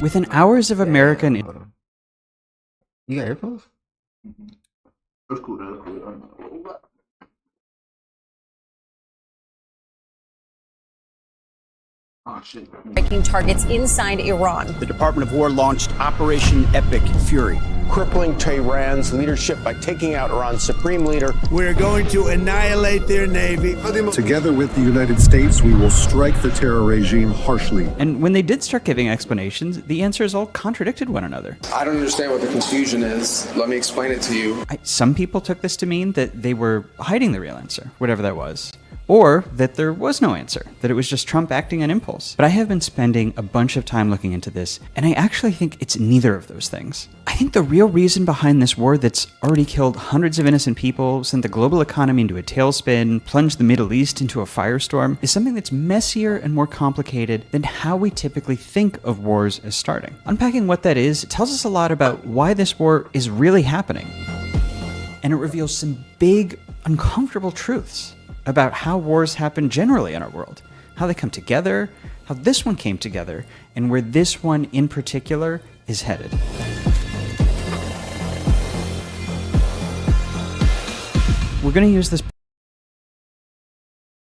Within hours of American... You got earphones? That's cool. That's cool. Oh, shit. Striking targets inside Iran. The Department of War launched Operation Epic Fury, crippling Tehran's leadership by taking out Iran's supreme leader. We're going to annihilate their navy. Together with the United States, we will strike the terror regime harshly. And when they did start giving explanations, the answers all contradicted one another. I don't understand what the confusion is. Let me explain it to you. Some people took this to mean that they were hiding the real answer, whatever that was. Or that there was no answer, that it was just Trump acting on impulse. But I have been spending a bunch of time looking into this, and I actually think it's neither of those things. I think the real reason behind this war that's already killed hundreds of innocent people, sent the global economy into a tailspin, plunged the Middle East into a firestorm, is something that's messier and more complicated than how we typically think of wars as starting. Unpacking what that is tells us a lot about why this war is really happening. And it reveals some big, uncomfortable truths about how wars happen generally in our world, how they come together, how this one came together, and where this one in particular is headed. We're going to use this.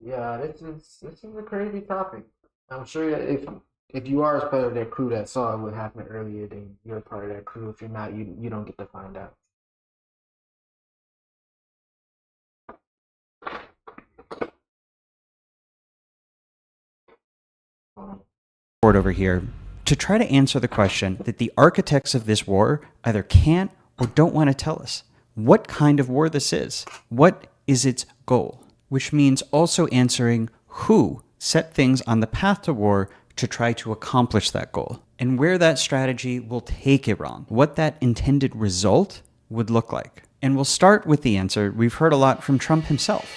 Yeah, this is a crazy topic. I'm sure if you are part of that crew that saw what happened earlier, then you're part of that crew. If you're not, you don't get to find out. Over here to try to answer the question that the architects of this war either can't or don't want to tell us what kind of war this is. What is its goal? Which means also answering who set things on the path to war to try to accomplish that goal, and where that strategy will take Iran, what that intended result would look like. And we'll start with the answer we've heard a lot from Trump himself.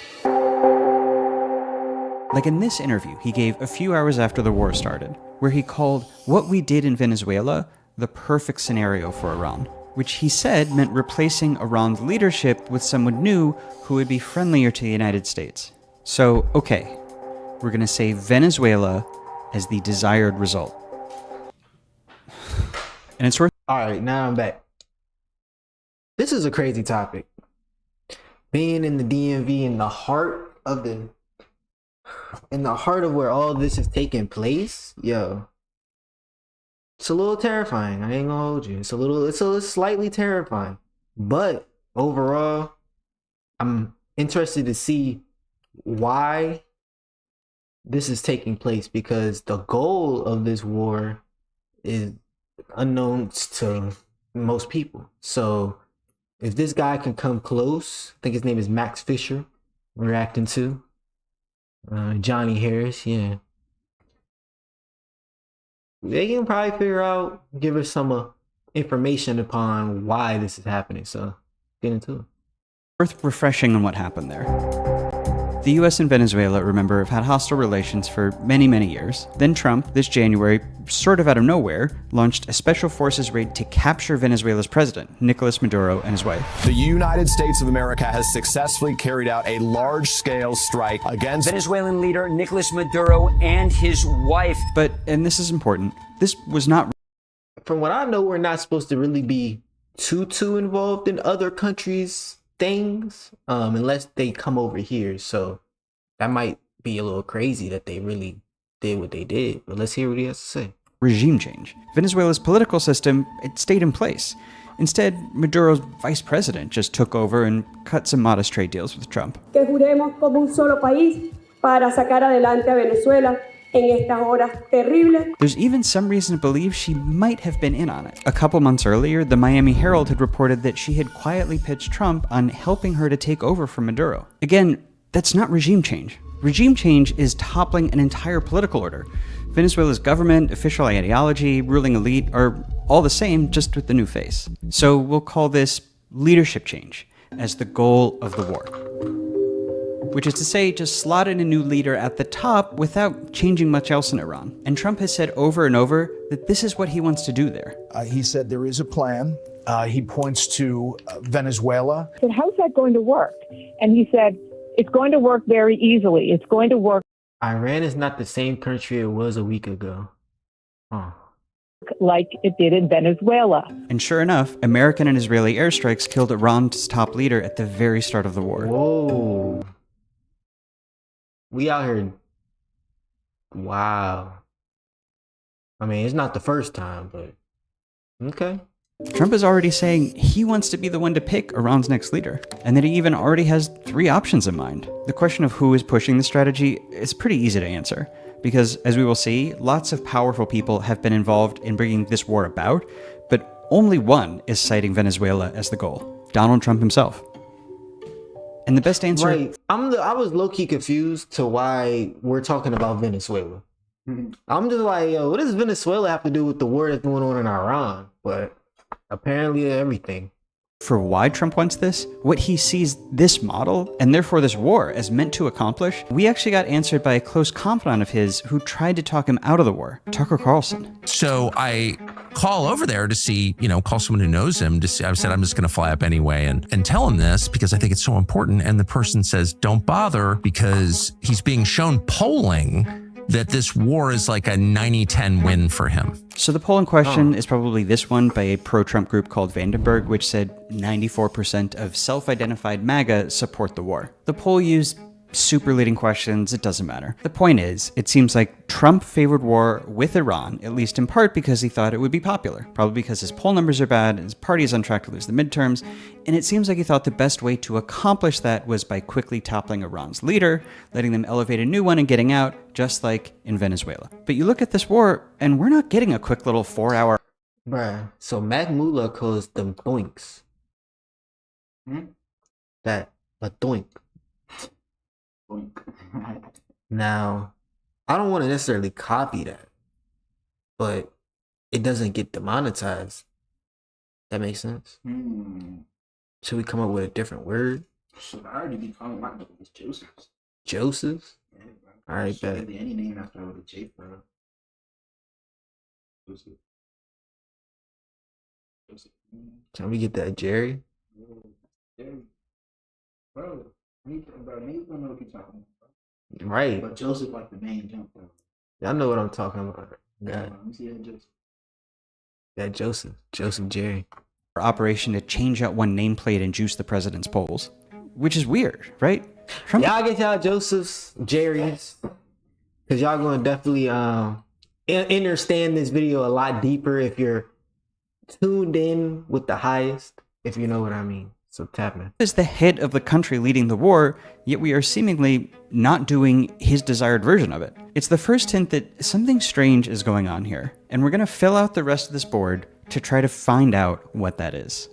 Like in this interview he gave a few hours after the war started, where he called what we did in Venezuela the perfect scenario for Iran, which he said meant replacing Iran's leadership with someone new who would be friendlier to the United States. So, okay, we're going to say Venezuela as the desired result. And it's worth... Alright, now I'm back. This is a crazy topic. Being in the DMV, in the heart of where all this is taking place, yo, it's a little terrifying. I ain't gonna hold you. It's a little slightly terrifying. But overall, I'm interested to see why this is taking place, because the goal of this war is unknown to most people. So if this guy can come close, I think his name is Max Fisher, we're acting to. Johnny Harris, yeah. They can probably figure out, give us some information upon why this is happening. So get into it. Worth refreshing on what happened there. The US and Venezuela, remember, have had hostile relations for many, many years. Then Trump, this January, sort of out of nowhere, launched a special forces raid to capture Venezuela's president, Nicolas Maduro, and his wife. The United States of America has successfully carried out a large-scale strike against Venezuelan leader Nicolas Maduro and his wife. But, and this is important, this was not... From what I know, we're not supposed to really be too involved in other countries' things, unless they come over here. So that might be a little crazy that they really did what they did. But let's hear what he has to say. Regime change. Venezuela's political system, it stayed in place. Instead, Maduro's vice president just took over and cut some modest trade deals with Trump. Que juremos como un solo país para sacar adelante a Venezuela en estas horas terribles. There's even some reason to believe she might have been in on it. A couple months earlier, the Miami Herald had reported that she had quietly pitched Trump on helping her to take over from Maduro. Again, that's not regime change. Regime change is toppling an entire political order. Venezuela's government, official ideology, ruling elite are all the same, just with the new face. So we'll call this leadership change as the goal of the war. Which is to say, just slot in a new leader at the top without changing much else in Iran. And Trump has said over and over that this is what he wants to do there. He said there is a plan. He points to Venezuela. I said, how's that going to work? And he said, it's going to work very easily. It's going to work. Iran is not the same country it was a week ago. Huh. like it did in Venezuela. And sure enough, American and Israeli airstrikes killed Iran's top leader at the very start of the war. Whoa. We out here. Wow. I mean, it's not the first time, but okay. Trump is already saying he wants to be the one to pick Iran's next leader, and that he even already has 3 options in mind. The question of who is pushing the strategy is pretty easy to answer, because as we will see, lots of powerful people have been involved in bringing this war about, but only one is citing Venezuela as the goal: Donald Trump himself. And the best answer... Right. I was low-key confused to why we're talking about Venezuela. I'm just like, yo, what does Venezuela have to do with the war that's going on in Iran? But apparently everything. For why Trump wants this, what he sees this model, and therefore this war, as meant to accomplish, we actually got answered by a close confidant of his who tried to talk him out of the war, Tucker Carlson. So I call over there to see, call someone who knows him to see. I said, I'm just going to fly up anyway and tell him this because I think it's so important. And the person says, don't bother, because he's being shown polling that this war is like a 90-10 win for him. So the poll in question is probably this one by a pro-Trump group called Vandenberg, which said 94% of self-identified MAGA support the war. The poll used super leading questions, it doesn't matter. The point is, it seems like Trump favored war with Iran, at least in part because he thought it would be popular, probably because his poll numbers are bad, his party is on track to lose the midterms, and it seems like he thought the best way to accomplish that was by quickly toppling Iran's leader, letting them elevate a new one and getting out, just like in Venezuela. But you look at this war, and we're not getting a quick little 4-hour... Bruh, so Mac Mullah calls them doinks. That, a doink. Now, I don't want to necessarily copy that, but it doesn't get demonetized. That makes sense? Should we come up with a different word? Should I already be calling my name Joseph's? Joseph's? Yeah, bro. All right, bet. Any name after with a J, bro. Joseph. Can we get that, Jerry? Jerry. Bro. Niggas don't know what you're talking about. Right. But Joseph like the main jump though. Y'all know what I'm talking about. Yeah. Let me see that Joseph. That Joseph Jerry. Operation to change out one nameplate and juice the president's polls, which is weird, right? Trump... Y'all get y'all Joseph's, Jerry's, because y'all gonna definitely understand this video a lot deeper if you're tuned in with the highest, if you know what I mean. So tap in. Is the head of the country leading the war, yet we are seemingly not doing his desired version of it. It's the first hint that something strange is going on here, and we're going to fill out the rest of this board to try to find out what that is.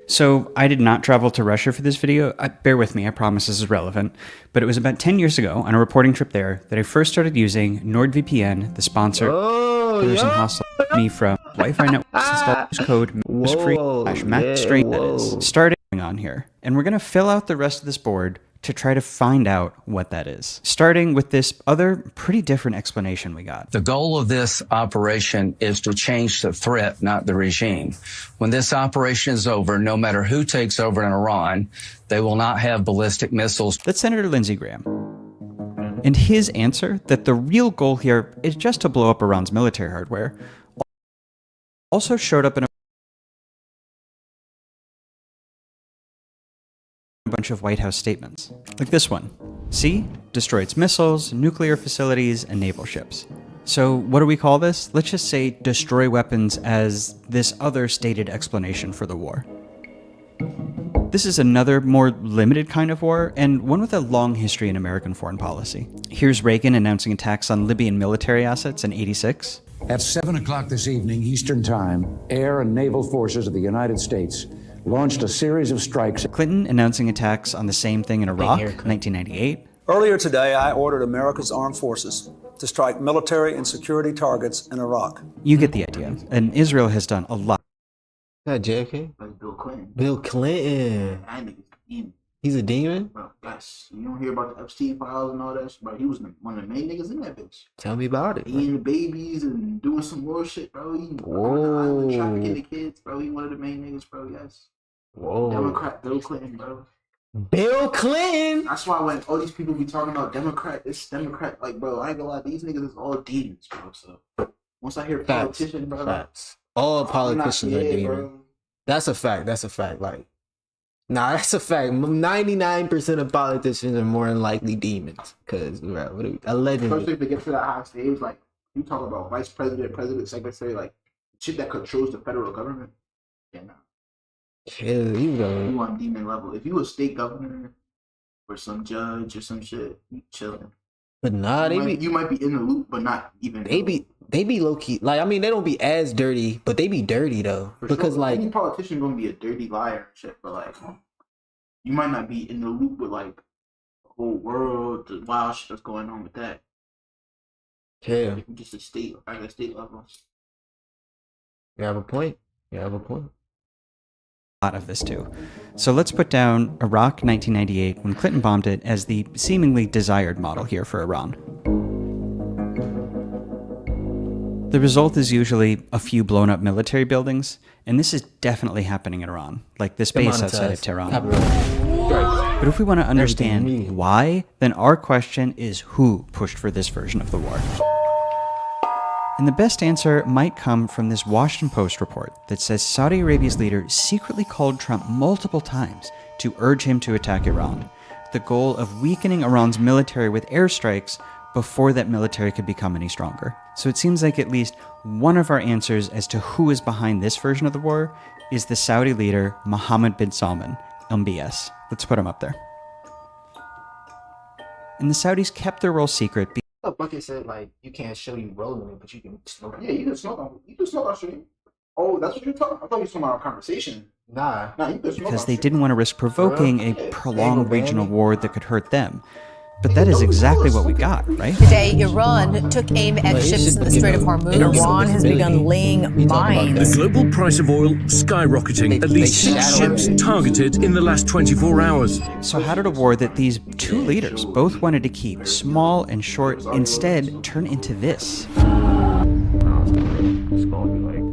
So I did not travel to Russia for this video. Bear with me, I promise this is relevant. But it was about 10 years ago on a reporting trip there that I first started using NordVPN, the sponsor and hostile me from Wi-Fi networks install code free/MacStrain that is starting on here. And we're going to fill out the rest of this board to try to find out what that is, starting with this other pretty different explanation we got. The goal of this operation is to change the threat, not the regime. When this operation is over, no matter who takes over in Iran, they will not have ballistic missiles. That's Senator Lindsey Graham. And his answer that the real goal here is just to blow up Iran's military hardware also showed up in a bunch of White House statements, like this one. See? Destroy its missiles, nuclear facilities, and naval ships. So what do we call this? Let's just say destroy weapons as this other stated explanation for the war. This is another more limited kind of war, and one with a long history in American foreign policy. Here's Reagan announcing attacks on Libyan military assets in '86. At 7 o'clock this evening, Eastern Time, air and naval forces of the United States launched a series of strikes. Clinton announcing attacks on the same thing in Iraq, 1998. Earlier today, I ordered America's armed forces to strike military and security targets in Iraq. You get the idea, and Israel has done a lot. That JFK? Like Bill Clinton. Bill Clinton. That nigga's a demon. He's a demon? Bro, yes. You don't hear about the Epstein files and all that shit, bro. He was one of the main niggas in that bitch. Tell me about it. Eating the babies and doing some more shit, bro. He Whoa. trafficking the kids, bro. He one of the main niggas, bro. Yes. Whoa. Democrat Bill Clinton, bro. Bill Clinton. That's why when all these people be talking about Democrat, it's Democrat. Like, bro, I ain't gonna lie, these niggas is all demons, bro. So once I hear politician, bro, facts. All politicians are demons. Bro. That's a fact. That's a fact. Like, nah, that's a fact. 99% of politicians are more than likely demons. Cause, bro, allegedly. Especially if they get to that high stage, like you talk about vice president, president, secretary, like shit that controls the federal government. Yeah, nah. Yeah, you on demon level. If you a state governor or some judge or some shit, you chilling. But nah, you might be in the loop, but not even. They be low key. Like, I mean, they don't be as dirty, but they be dirty though. For because sure. like any politician gonna be a dirty liar and shit, but like you might not be in the loop with like the whole world, the wild shit that's going on with that. Yeah, just a state at a state level. You have a point. You have a point. Lot of this too. So let's put down Iraq 1998 when Clinton bombed it as the seemingly desired model here for Iran. The result is usually a few blown up military buildings, and this is definitely happening in Iran, like this base outside of Tehran. But if we want to understand why, then our question is who pushed for this version of the war? And the best answer might come from this Washington Post report that says Saudi Arabia's leader secretly called Trump multiple times to urge him to attack Iran, the goal of weakening Iran's military with airstrikes before that military could become any stronger. So it seems like at least one of our answers as to who is behind this version of the war is the Saudi leader Mohammed bin Salman, MBS. Let's put him up there. And the Saudis kept their role secret. Bucket said like you can't show you rolling it, but you can smoke. Yeah, you can smoke on stream. Oh, that's what you're talking. I thought you were talking about our conversation. Nah, you can smoke Because they didn't want to risk provoking a prolonged regional war that could hurt them. But that is exactly what we got, right? Today, Iran took aim at ships in the Strait of Hormuz. Iran has begun laying mines. The global price of oil skyrocketing. At least 6 ships targeted in the last 24 hours. So how did a war that these two leaders both wanted to keep small and short instead turn into this?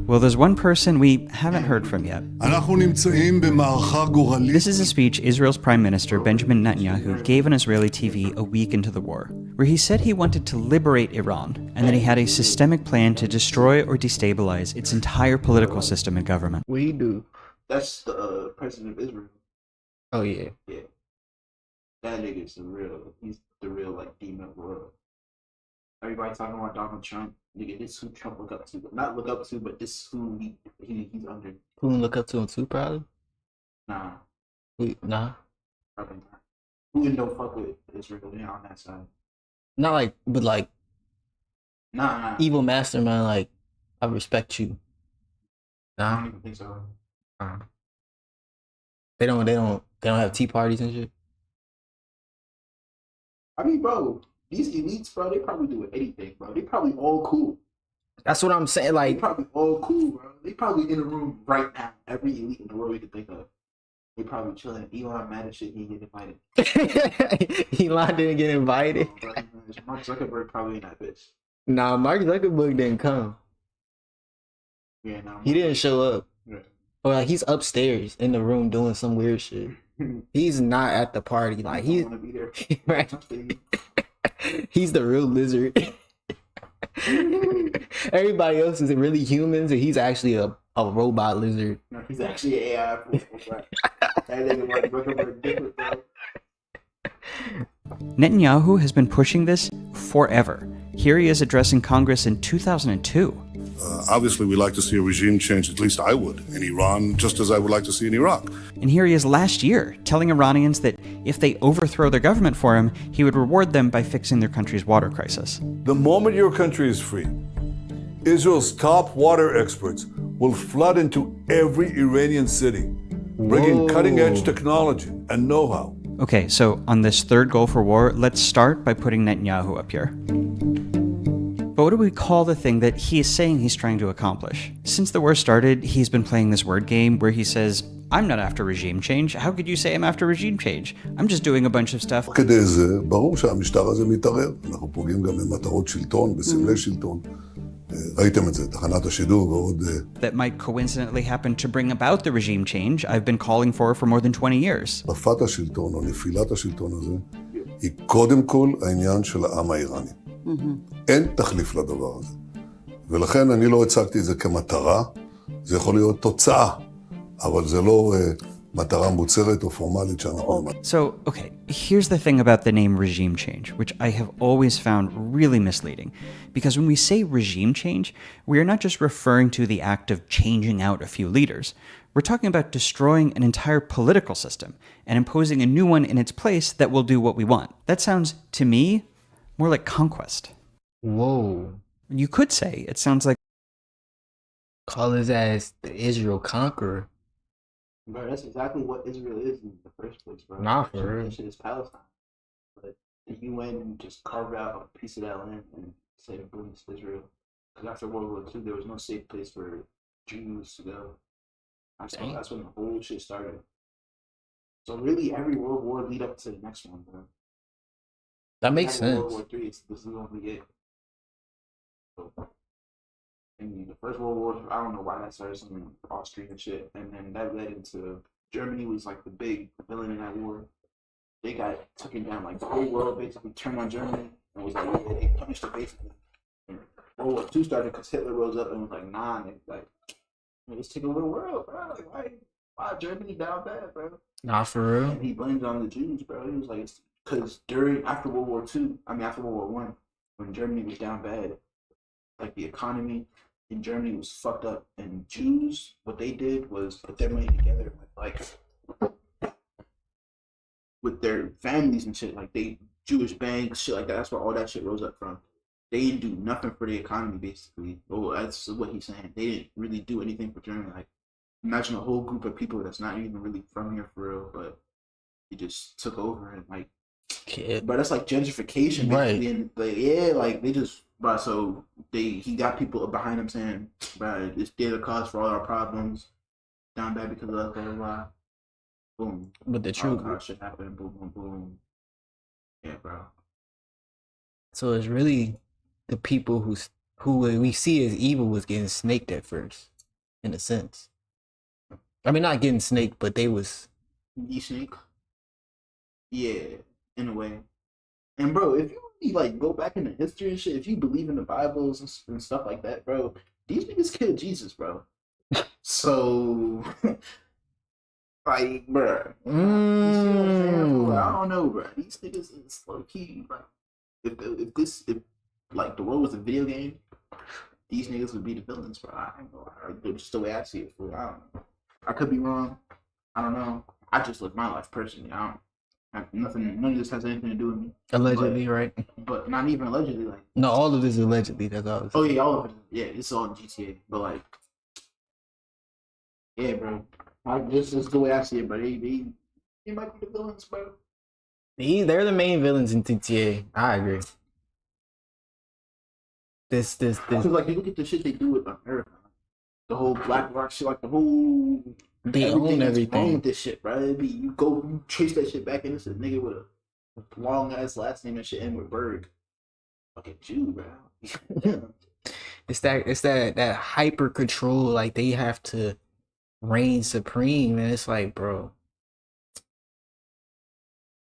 Well, there's one person we haven't heard from yet. This is a speech Israel's Prime Minister Benjamin Netanyahu gave on Israeli TV a week into the war, where he said he wanted to liberate Iran and that he had a systemic plan to destroy or destabilize its entire political system and government. What he do? That's the president of Israel. Oh yeah. Yeah. That nigga's he's the real like demon of the world. Everybody talking about Donald Trump. Nigga, this who Trump look up to. Not look up to, but this who he's under. Who look up to him too, probably? Nah. Nah? Probably not. Who don't fuck with Israel, yeah, on that side. Not like, but like, nah. Evil mastermind, like, I respect you. Nah. I don't even think so. They don't have tea parties and shit. I mean, bro, these elites, bro, they probably do anything, bro. They probably all cool. That's what I'm saying. Like, they probably all cool, bro. They probably in a room right now. Every elite in the world we could think of. They probably chilling. Elon mad as shit. He didn't get invited. Elon didn't get invited. Mark Zuckerberg probably in that bitch. Nah, Mark Zuckerberg didn't come. Yeah, no. He didn't show up. Yeah. Or like he's upstairs in the room doing some weird shit. He's not at the party. Like he's right. He's the real lizard. Everybody else is really humans, and he's actually a robot lizard. No, he's actually an AI. That nigga Mark Zuckerberg different, bro. Netanyahu has been pushing this forever. Here he is addressing Congress in 2002. Obviously, we'd like to see a regime change, at least I would, in Iran, just as I would like to see in Iraq. And here he is last year, telling Iranians that if they overthrow their government for him, he would reward them by fixing their country's water crisis. The moment your country is free, Israel's top water experts will flood into every Iranian city, bringing cutting-edge technology and know-how. Okay, so on this third goal for war, let's start by putting Netanyahu up here. But what do we call the thing that he is saying he's trying to accomplish? Since the war started, he's been playing this word game where he says, I'm not after regime change. How could you say I'm after regime change? I'm just doing a bunch of stuff. כדי זה, ברור שהמשטר הזה מתערער. אנחנו פוגעים גם במטרות שלטון, בסמלי שלטון. ראיתם את זה, תחנת השידור ועוד... That might coincidentally happen to bring about the regime change I've been calling for more than 20 years. החלפת השלטון או נפילת השלטון הזה היא קודם כל העניין של העם האיראני. אין תחליף לדבר הזה. ולכן אני לא הצגתי את זה כמטרה, זה יכול להיות תוצאה, אבל זה לא מטרה מוצהרת או פורמלית שאנחנו... So, okay, here's the thing about the name regime change, which I have always found really misleading. Because when we say regime change, we are not just referring to the act of changing out a few leaders. We're talking about destroying an entire political system and imposing a new one in its place that will do what we want. That sounds, to me, more like conquest. Whoa. You could say it sounds like... Call his ass the Israel conqueror. Bro, that's exactly what Israel is in the first place, bro. Nah, for real. That shit is Palestine. But the UN just carved out a piece of that land and said, boom, it's Israel. Because after World War II, there was no safe place for Jews to go. That's when the whole shit started. So really, every World War lead up to the next one, bro. That makes sense. World War III, this is only it. So, in the First World War, I don't know why that started some Austrian shit, and then that led into Germany was like the big villain in that war. They got taken down, like the whole world basically turned on Germany and was like, yeah, they punished it basically. And World War II started because Hitler rose up and was like, nah, and like, let's take over the world, bro. Like, why Germany down bad, bro? Nah, for real. And he blamed it on the Jews, bro. He was like, because after World War I, when Germany was down bad, like the economy in Germany was fucked up, and Jews, what they did was put their money together with their families and shit, like they Jewish banks, shit like that. That's where all that shit rose up from. They didn't do nothing for the economy, basically. Oh, that's what he's saying. They didn't really do anything for Germany. Like, imagine a whole group of people that's not even really from here for real, but he just took over and like, but that's like gentrification, basically. Right. And like, yeah, like they just. But so he got people behind him saying, "Bro, it's the cause for all our problems. Down bad because of blah blah blah." Boom. But the truth shit happened. Boom, boom, boom. Yeah, bro. So it's really the people who we see as evil was getting snaked at first, in a sense. I mean, not getting snaked, but they was. You snake? Yeah, in a way. And bro, if you like go back into history and shit, if you believe in the Bibles and stuff like that, bro, these niggas killed Jesus, bro. So, like, bro, you see what I'm saying? Bro, I don't know, bro. These niggas is low key, bro. If like the world was a video game, these niggas would be the villains, bro. I don't know. Just the way I see it, bro. I don't know. I could be wrong. I don't know. I just live my life personally. I don't. None of this has anything to do with me. Allegedly, right? But not even allegedly, like. No, all of this is allegedly. That's all. Oh yeah, all of it. Yeah, it's all in GTA. But like, yeah, bro. This is the way I see it, but they might be the villains, bro. They're the main villains in GTA. I agree. This. Because like, you look at the shit they do with America, the whole Black Rock shit, like the whole. They own everything. Wrong with this shit, bro. You trace that shit back, and it's a nigga with a long ass last name and shit, and with Berg. Fucking Jew, bro. It's that hyper control. Like they have to reign supreme, and it's like, bro.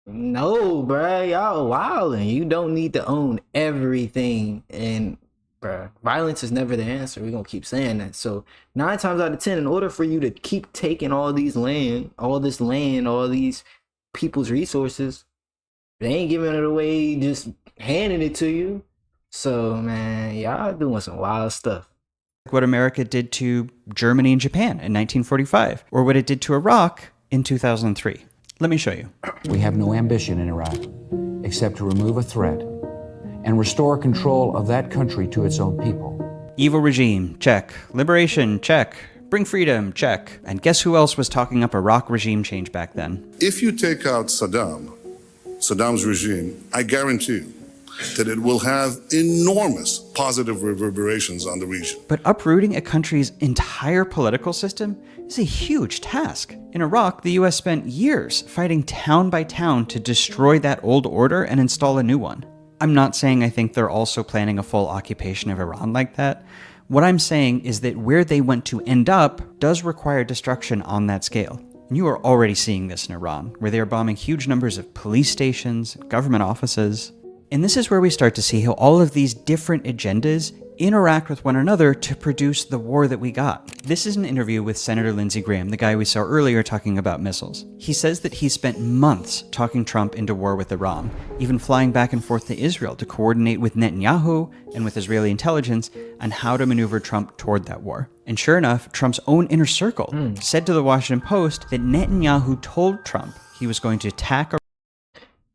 No, bro, y'all wildin'. You don't need to own everything, and. Bruh, violence is never the answer. We're gonna keep saying that. So 9 times out of 10, in order for you to keep taking all this land, all these people's resources, they ain't giving it away, just handing it to you. So man, y'all doing some wild stuff. What America did to Germany and Japan in 1945, or what it did to Iraq in 2003. Let me show you. We have no ambition in Iraq except to remove a threat and restore control of that country to its own people. Evil regime, check. Liberation, check. Bring freedom, check. And guess who else was talking up Iraq regime change back then? If you take out Saddam's regime, I guarantee you that it will have enormous positive reverberations on the region. But uprooting a country's entire political system is a huge task. In Iraq, the US spent years fighting town by town to destroy that old order and install a new one. I'm not saying I think they're also planning a full occupation of Iran like that. What I'm saying is that where they want to end up does require destruction on that scale. And you are already seeing this in Iran, where they are bombing huge numbers of police stations, government offices. And this is where we start to see how all of these different agendas interact with one another to produce the war that we got. This is an interview with Senator Lindsey Graham, the guy we saw earlier talking about missiles. He says that he spent months talking Trump into war with Iran, even flying back and forth to Israel to coordinate with Netanyahu and with Israeli intelligence on how to maneuver Trump toward that war. And sure enough, Trump's own inner circle said to the Washington Post that Netanyahu told Trump he was going to attack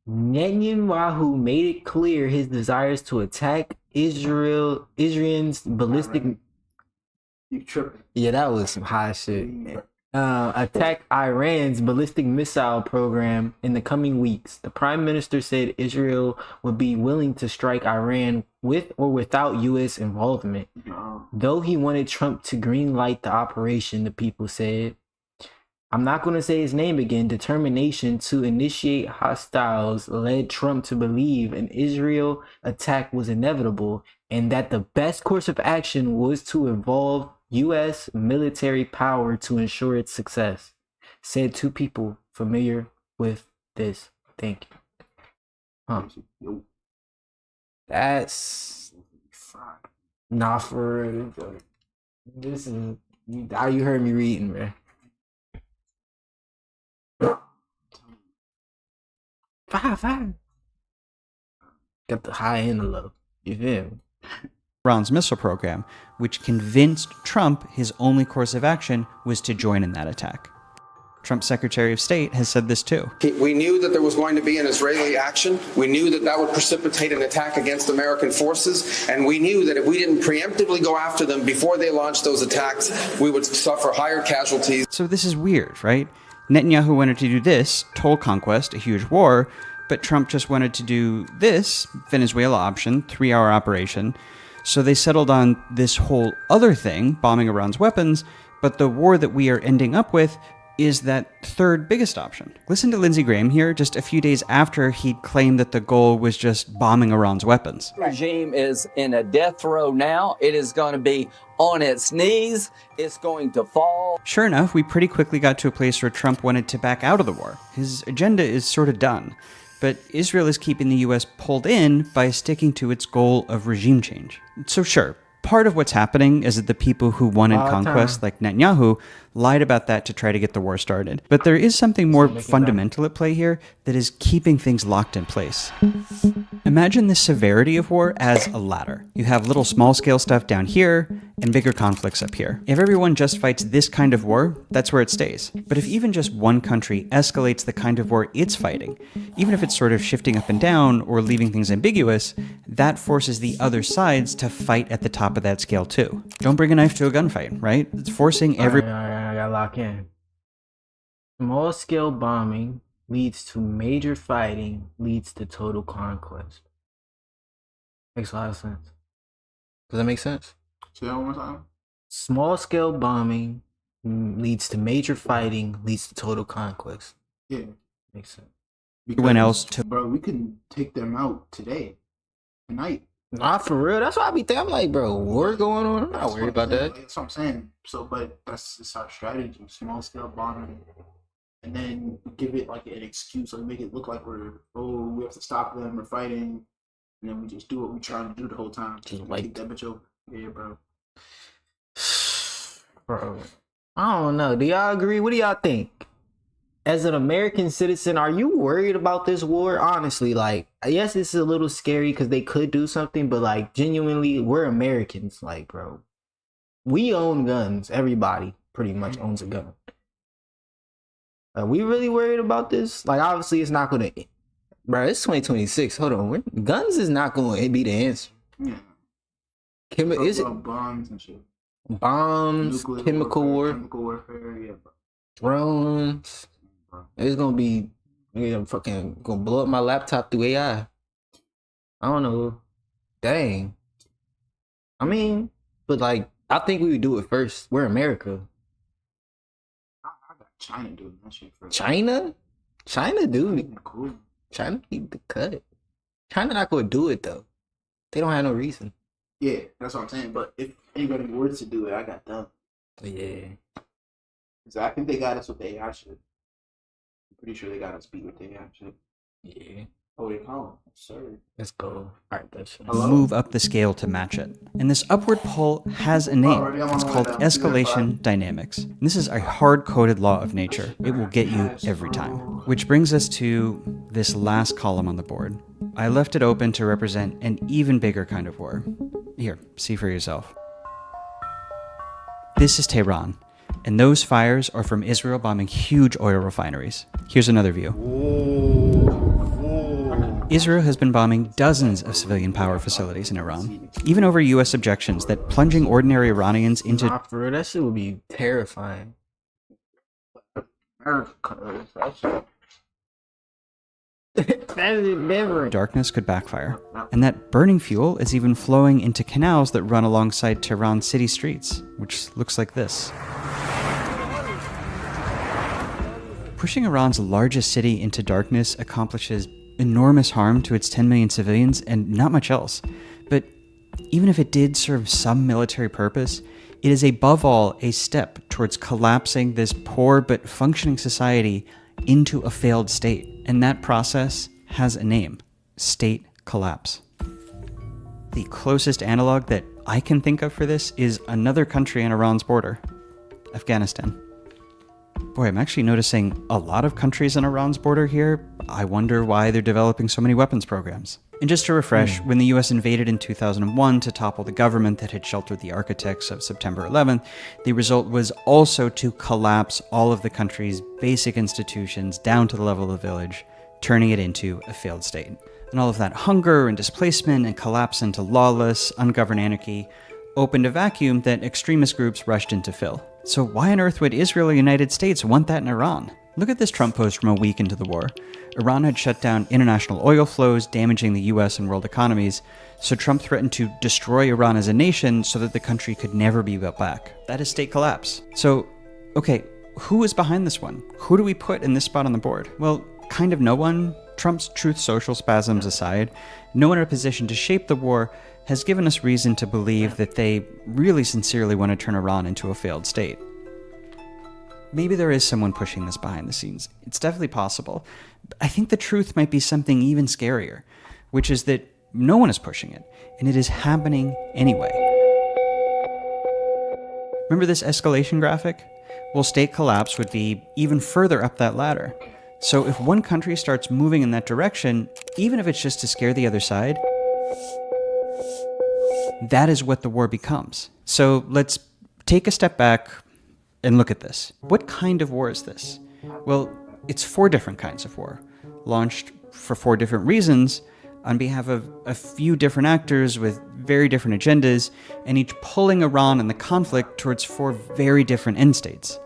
Netanyahu made it clear his desires to attack Israel's ballistic. You tripping? Yeah, that was some high shit. Attack Iran's ballistic missile program in the coming weeks. The prime minister said Israel would be willing to strike Iran with or without U.S. involvement. Though he wanted Trump to green light the operation, the people said. I'm not going to say his name again. Determination to initiate hostiles led Trump to believe an Israel attack was inevitable and that the best course of action was to involve U.S. military power to ensure its success, said two people familiar with this thinking. That's not for real. This is how you heard me reading, man. Five. Got the high and the low. You feel me? Iran's missile program, which convinced Trump his only course of action was to join in that attack. Trump's Secretary of State has said this too. We knew that there was going to be an Israeli action. We knew that that would precipitate an attack against American forces. And we knew that if we didn't preemptively go after them before they launched those attacks, we would suffer higher casualties. So this is weird, right? Netanyahu wanted to do this, total conquest, a huge war, but Trump just wanted to do this, Venezuela option, 3-hour operation. So they settled on this whole other thing, bombing Iran's weapons, but the war that we are ending up with is that third biggest option. Listen to Lindsey Graham here just a few days after he'd claimed that the goal was just bombing Iran's weapons. The regime is in a death row now. It is going to be on its knees. It's going to fall. Sure enough, we pretty quickly got to a place where Trump wanted to back out of the war. His agenda is sort of done. But Israel is keeping the US pulled in by sticking to its goal of regime change. So sure, part of what's happening is that the people who wanted conquest, like Netanyahu, lied about that to try to get the war started. But there is something more fundamental at play here that is keeping things locked in place. Imagine the severity of war as a ladder. You have little small-scale stuff down here and bigger conflicts up here. If everyone just fights this kind of war, that's where it stays. But if even just one country escalates the kind of war it's fighting, even if it's sort of shifting up and down or leaving things ambiguous, that forces the other sides to fight at the top of that scale too. Don't bring a knife to a gunfight, right? It's forcing every... I gotta lock in. Small-scale bombing leads to major fighting, leads to total conquest. Makes a lot of sense. Does that make sense? Say that one more time. Small-scale bombing leads to major fighting, leads to total conquest. Yeah. Makes sense. Everyone else to... Bro, we can take them out today. Tonight. Not for real. That's why I be thinking. I'm like, bro, war going on. I'm not worried about that. That's what I'm saying. So, but that's our strategy. Small scale bombing, and then give it like an excuse, so we make it look like we have to stop them, we're fighting, and then we just do what we're trying to do the whole time. Just like keep that bitch over. Yeah, bro. Bro, I don't know. Do y'all agree? What do y'all think? As an American citizen, are you worried about this war? Honestly, like, yes, this is a little scary because they could do something, but like, genuinely, we're Americans. Like, bro, we own guns. Everybody pretty much owns a gun. Are we really worried about this? Like, obviously, it's not gonna. Bro, it's 2026. Hold on, guns is not gonna be the answer. Yeah. Is it bombs and shit? Bombs, chemical warfare, yeah, bro. Drones. It's gonna be, I'm fucking gonna blow up my laptop through AI. I don't know. Dang. I mean, but like, I think we would do it first. We're America. I got China doing that shit first. China, dude. Cool. China need the cut. China not gonna do it though. They don't have no reason. Yeah, that's what I'm saying. But if anybody were to do it, I got them. Yeah. So I think they got us with the AI shit. I'm pretty sure they got us beat with the AI shit. Yeah. Oh, they call sir. Let's go. All right, that's move up the scale to match it. And this upward pull has a name. It's called escalation dynamics. And this is a hard-coded law of nature. It will get you every time. Which brings us to this last column on the board. I left it open to represent an even bigger kind of war. Here, see for yourself. This is Tehran, and those fires are from Israel bombing huge oil refineries. Here's another view. Israel has been bombing dozens of civilian power facilities in Iran, even over U.S. objections that plunging ordinary Iranians into for real, that shit would be terrifying. darkness could backfire, and that burning fuel is even flowing into canals that run alongside Tehran's city streets, which looks like this. Pushing Iran's largest city into darkness accomplishes enormous harm to its 10 million civilians and not much else. But even if it did serve some military purpose, it is above all a step towards collapsing this poor but functioning society into a failed state. And that process has a name: state collapse. The closest analog that I can think of for this is another country on Iran's border, Afghanistan. Boy, I'm actually noticing a lot of countries on Iran's border here. I wonder why they're developing so many weapons programs. And just to refresh, when the US invaded in 2001 to topple the government that had sheltered the architects of September 11th, the result was also to collapse all of the country's basic institutions down to the level of the village, turning it into a failed state. And all of that hunger and displacement and collapse into lawless, ungoverned anarchy opened a vacuum that extremist groups rushed in to fill. So why on earth would Israel or the United States want that in Iran? Look at this Trump post from a week into the war. Iran had shut down international oil flows, damaging the US and world economies, so Trump threatened to destroy Iran as a nation so that the country could never be built back. That is state collapse. So, okay, who is behind this one? Who do we put in this spot on the board? Well, kind of no one. Trump's Truth Social spasms aside, no one in a position to shape the war has given us reason to believe that they really sincerely want to turn Iran into a failed state. Maybe there is someone pushing this behind the scenes. It's definitely possible. But I think the truth might be something even scarier, which is that no one is pushing it, and it is happening anyway. Remember this escalation graphic? Well, state collapse would be even further up that ladder. So if one country starts moving in that direction, even if it's just to scare the other side, that is what the war becomes. So let's take a step back and look at this. What kind of war is this? Well, it's 4 different kinds of war, launched for 4 different reasons on behalf of a few different actors with very different agendas, and each pulling Iran and the conflict towards 4 very different end states.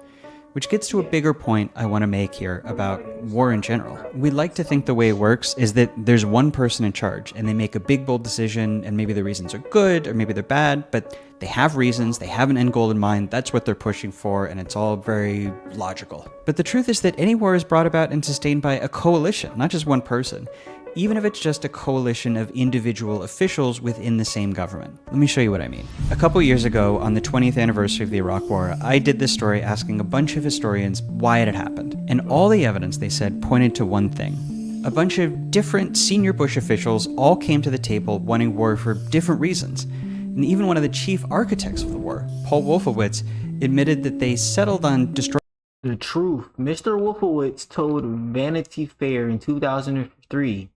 Which gets to a bigger point I want to make here about war in general. We like to think the way it works is that there's one person in charge and they make a big, bold decision, and maybe the reasons are good or maybe they're bad, but they have reasons, they have an end goal in mind, that's what they're pushing for, and it's all very logical. But the truth is that any war is brought about and sustained by a coalition, not just one person, even if it's just a coalition of individual officials within the same government. Let me show you what I mean. A couple years ago, on the 20th anniversary of the Iraq War, I did this story asking a bunch of historians why it had happened. And all the evidence they said pointed to one thing. A bunch of different senior Bush officials all came to the table wanting war for different reasons. And even one of the chief architects of the war, Paul Wolfowitz, admitted that they settled on destroying the truth. Mr. Wolfowitz told Vanity Fair in 2003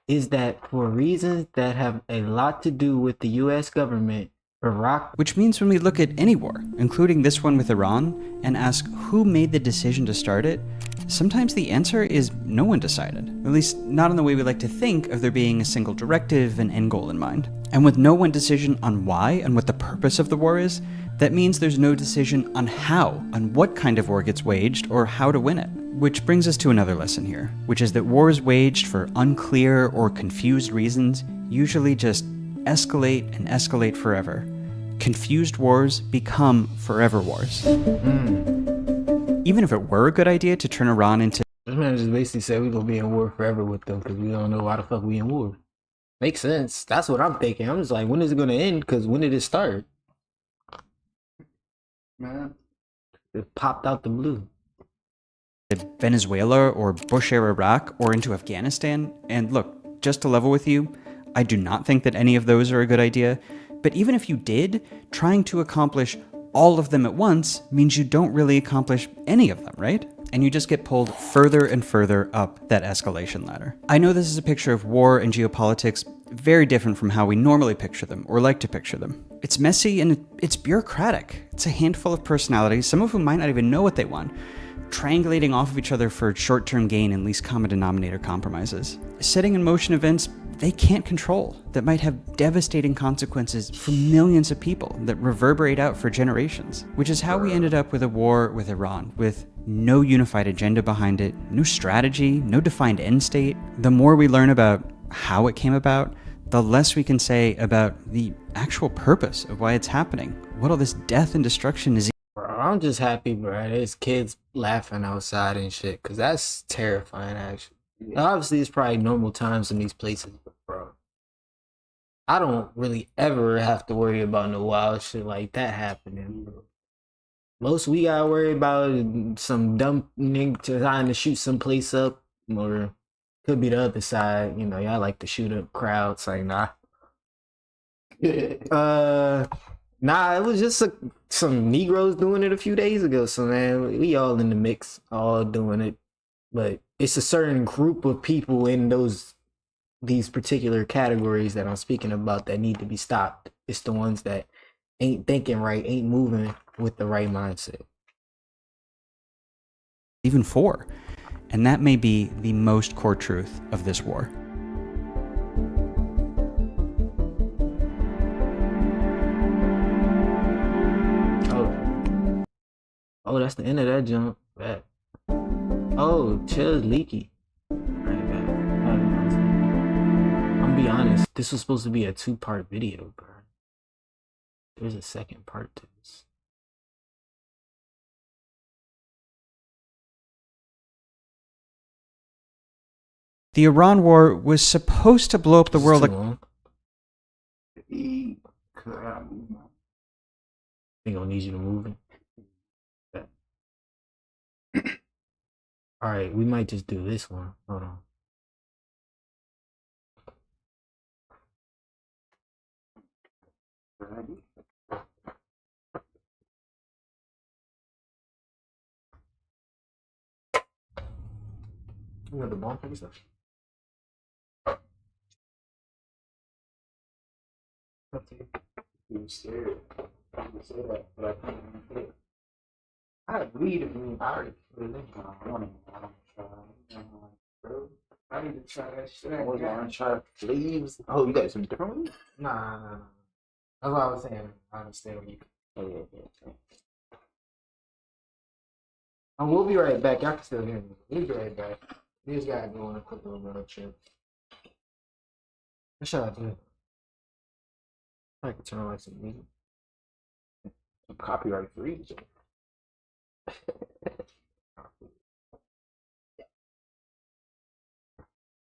is that for reasons that have a lot to do with the US government, Iraq... Which means when we look at any war, including this one with Iran, and ask who made the decision to start it, sometimes the answer is no one decided. At least not in the way we like to think of there being a single directive and end goal in mind. And with no one decision on why and what the purpose of the war is, that means there's no decision on how, on what kind of war gets waged, or how to win it. Which brings us to another lesson here, which is that wars waged for unclear or confused reasons usually just escalate and escalate forever. Confused wars become forever wars. Even if it were a good idea to turn Iran into... This man just basically said we're gonna be in war forever with them because we don't know why the fuck we in war. Makes sense. That's what I'm thinking. I'm just like, when is it gonna end? Because when did it start? Man, it popped out the blue. Venezuela or Bush era Iraq or into Afghanistan. And look, just to level with you, I do not think that any of those are a good idea. But even if you did, trying to accomplish all of them at once means you don't really accomplish any of them, right? And you just get pulled further and further up that escalation ladder. I know this is a picture of war and geopolitics very different from how we normally picture them or like to picture them. It's messy and it's bureaucratic. It's a handful of personalities, some of whom might not even know what they want, triangulating off of each other for short-term gain and least common denominator compromises. Setting in motion events they can't control that might have devastating consequences for millions of people that reverberate out for generations, which is how we ended up with a war with Iran, with no unified agenda behind it, no strategy, no defined end state. The more we learn about how it came about, the less we can say about the actual purpose of why it's happening, what all this death and destruction is. Bro, I'm just happy, bro. There's kids laughing outside and shit, because that's terrifying, actually. Now, obviously, it's probably normal times in these places, but bro, I don't really ever have to worry about no wild shit like that happening, bro. Most we gotta worry about is some dumb nigga trying to shoot some place up, or could be the other side. You know, y'all like to shoot up crowds. Like, nah. Nah, it was just some Negroes doing it a few days ago. So, man, we all in the mix, all doing it. But it's a certain group of people in these particular categories that I'm speaking about that need to be stopped. It's the ones that ain't thinking right, ain't moving with the right mindset. Even for. And that may be the most core truth of this war. Oh, that's the end of that jump. Bad. Oh, chair's leaky. Right back. I'm gonna be honest. This was supposed to be a 2-part video, bro. There's a second part to this. The Iran war was supposed to blow up the world. They gonna need you to move it. All right, we might just do this one. Hold on. You know the bomb thing stuff. You scared. You say that, but I can't even hit. I agree to me. I already put it in. I want to try. Bro, I need to try that shit. I was going to try leaves. Oh, you got some different ones? Nah. That's what I was saying. I understand what you. Oh, yeah. And we'll be right back. Y'all can still hear me. We'll be right back. We just gotta go on a quick little road trip. What should I do? I can turn on like some music. Copyright free.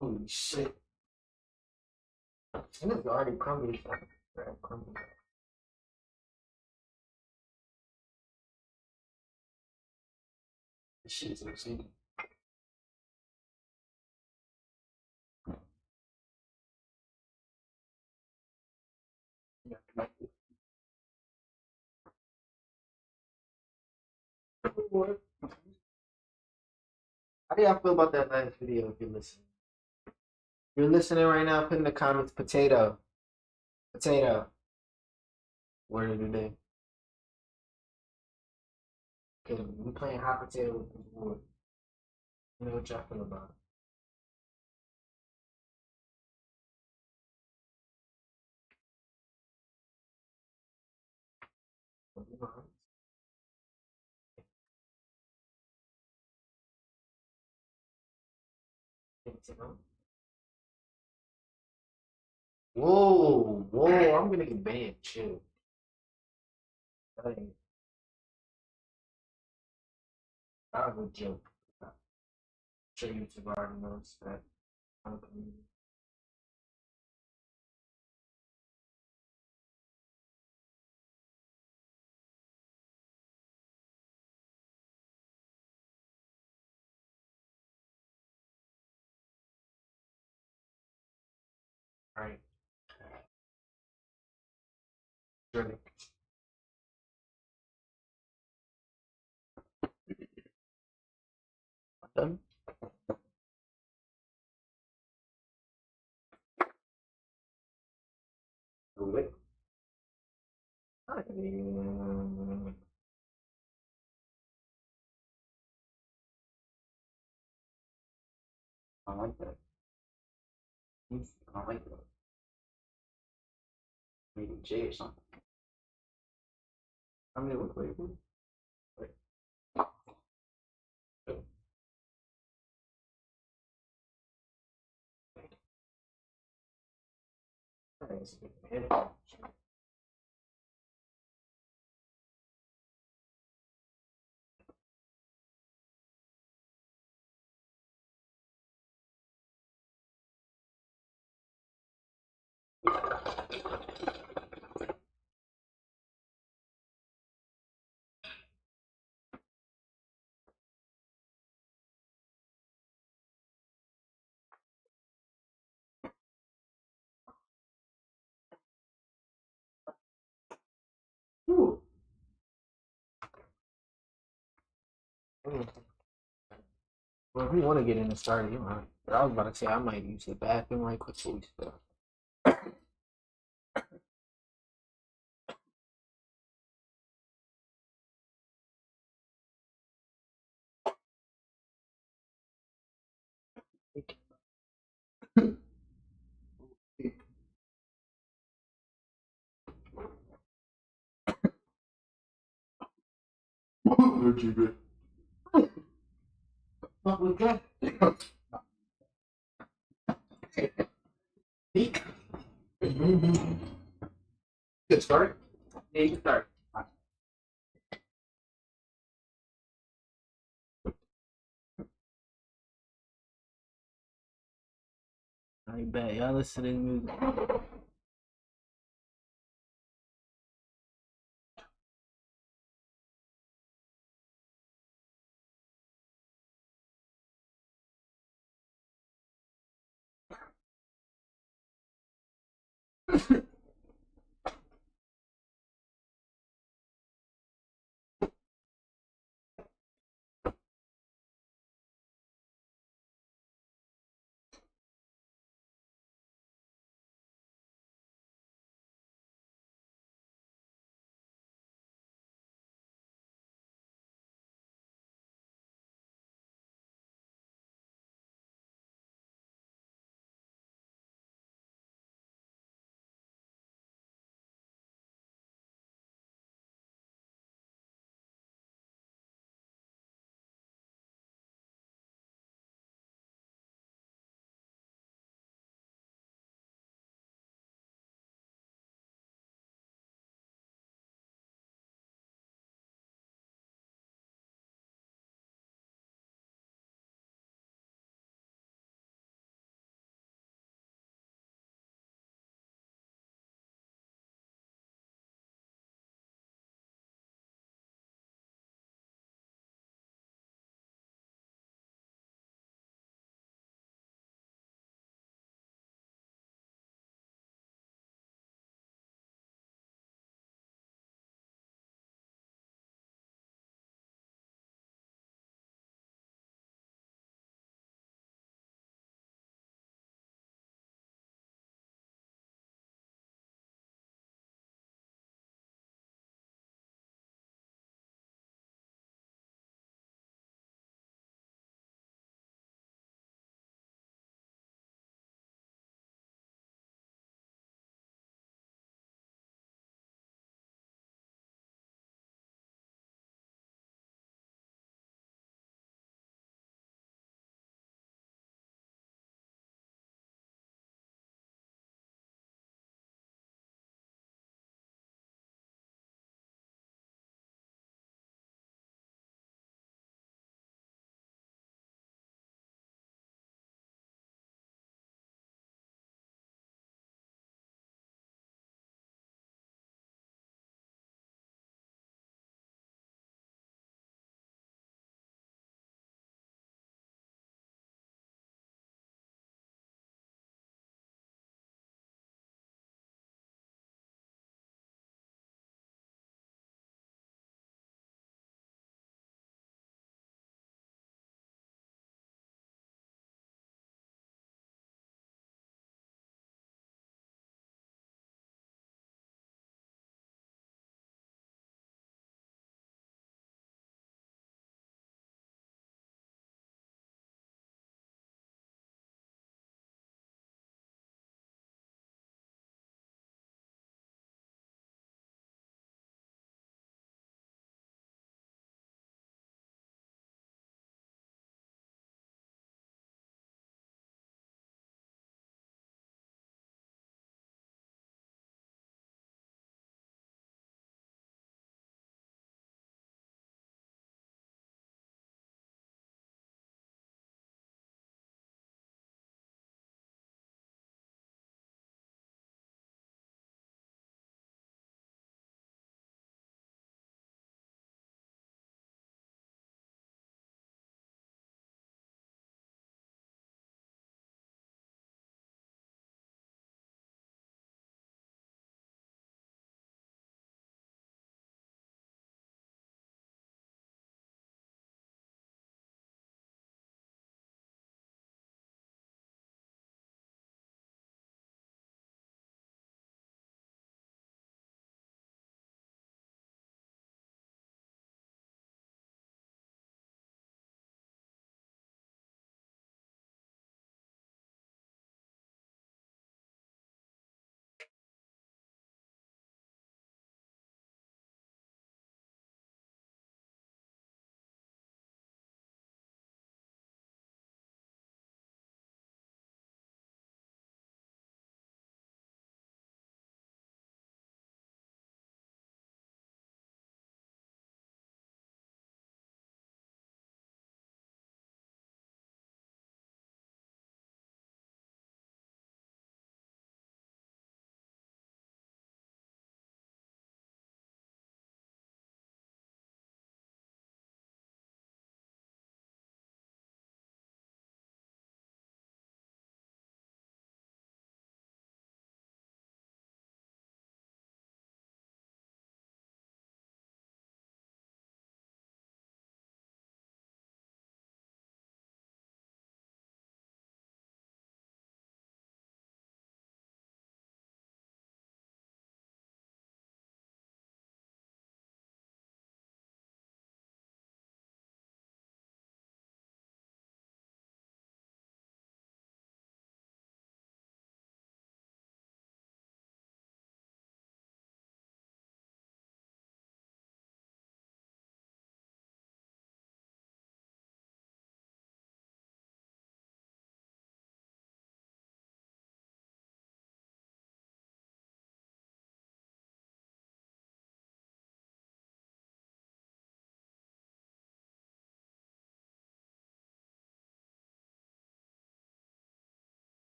Holy shit. And it's already crumbled. This shit is insane. How do y'all feel about that last video if you're listening? If you're listening right now, put in the comments potato. Potato. Word of the day. Okay, we playing hot potato with this wood. You know what y'all feel about it. Whoa, I'm gonna get banned. Chill. That was a joke. I'm sure YouTube already knows that. Right. Really. Done. Wait. I like that. I like that. Maybe J or something. I mean, wait. Ooh. Well, if we want to get in and start, you might. But I was about to say I might use the bathroom right quick before we start. What was that? Good start. Yeah, you can start. I bet y'all listen to this music.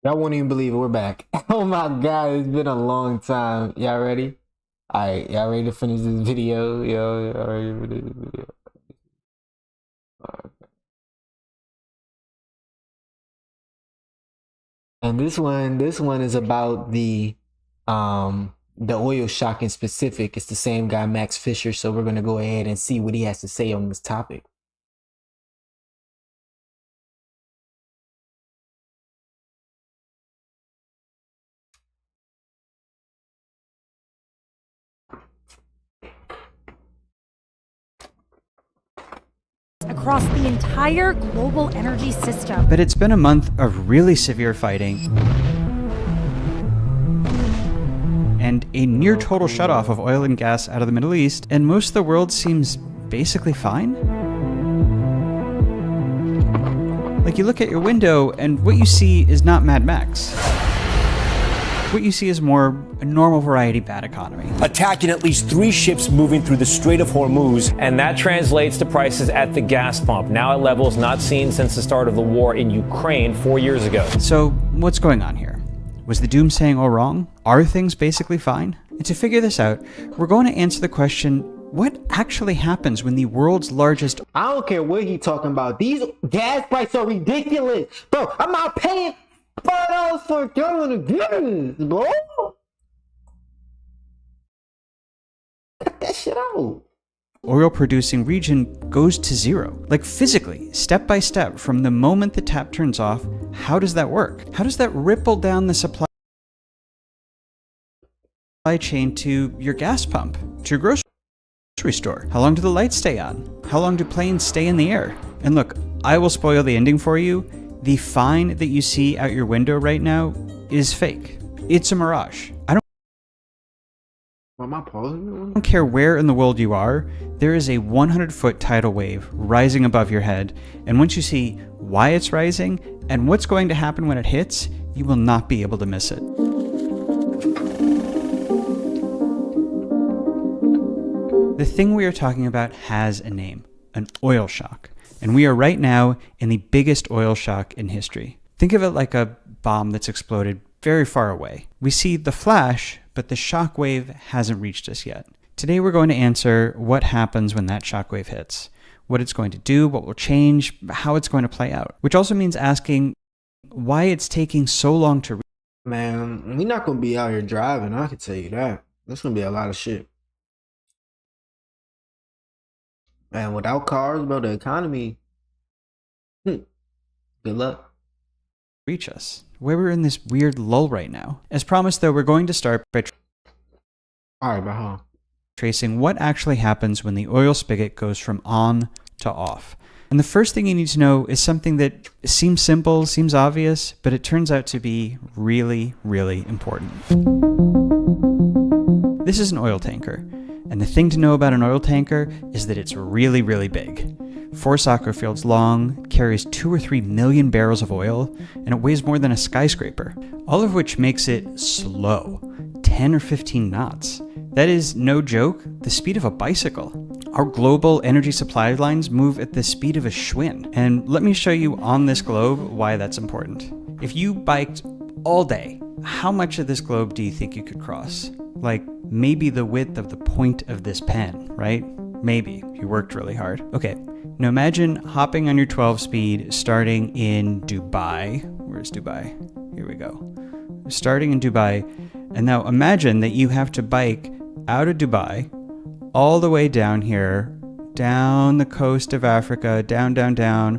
Y'all won't even believe it. We're back. Oh my God, it's been a long time. Y'all ready? Alright, y'all ready to finish this video? Yo, y'all ready to finish this video? And this one is about the oil shock in specific. It's the same guy, Max Fisher, so we're gonna go ahead and see what he has to say on this topic. Across the entire global energy system. But it's been a month of really severe fighting and a near total shutoff of oil and gas out of the Middle East, and most of the world seems basically fine. Like, you look at your window and what you see is not Mad Max. What you see is more a normal variety bad economy. Attacking at least 3 ships moving through the Strait of Hormuz. And that translates to prices at the gas pump, now at levels not seen since the start of the war in Ukraine 4 years ago. So what's going on here? Was the doomsaying all wrong? Are things basically fine? And to figure this out, we're going to answer the question, what actually happens when the world's largest... I don't care what he's talking about. These gas prices are ridiculous. Bro, I'm not paying $5 for a gallon of gas, bro. Cut that shit out. Oil producing region goes to zero. Like, physically, step by step, from the moment the tap turns off. How does that work? How does that ripple down the supply chain to your gas pump, to your grocery store? How long do the lights stay on? How long do planes stay in the air? And look, I will spoil the ending for you. The fine that you see out your window right now is fake. It's a mirage. I don't care where in the world you are, there is a 100-foot tidal wave rising above your head, and once you see why it's rising and what's going to happen when it hits, you will not be able to miss it. The thing we are talking about has a name, an oil shock. And we are right now in the biggest oil shock in history. Think of it like a bomb that's exploded very far away. We see the flash, but the shock wave hasn't reached us yet. Today we're going to answer what happens when that shock wave hits, what it's going to do, what will change, how it's going to play out. Which also means asking why it's taking so long to... Man, we're not going to be out here driving, I can tell you that. There's going to be a lot of shit. Man, without cars, bro, the economy, good luck. Reach us. Where we're in this weird lull right now. As promised, though, we're going to start by tracing what actually happens when the oil spigot goes from on to off. And the first thing you need to know is something that seems simple, seems obvious, but it turns out to be really, really important. This is an oil tanker. And the thing to know about an oil tanker is that it's really, really big. 4 soccer fields long, carries 2 or 3 million barrels of oil, and it weighs more than a skyscraper. All of which makes it slow, 10 or 15 knots. That is, no joke, the speed of a bicycle. Our global energy supply lines move at the speed of a Schwinn. And let me show you on this globe why that's important. If you biked all day, how much of this globe do you think you could cross? Like, maybe the width of the point of this pen, right? Maybe. You worked really hard. Okay, now imagine hopping on your 12-speed starting in Dubai. Where's Dubai? Here we go. Starting in Dubai. And now imagine that you have to bike out of Dubai all the way down here, down the coast of Africa, down,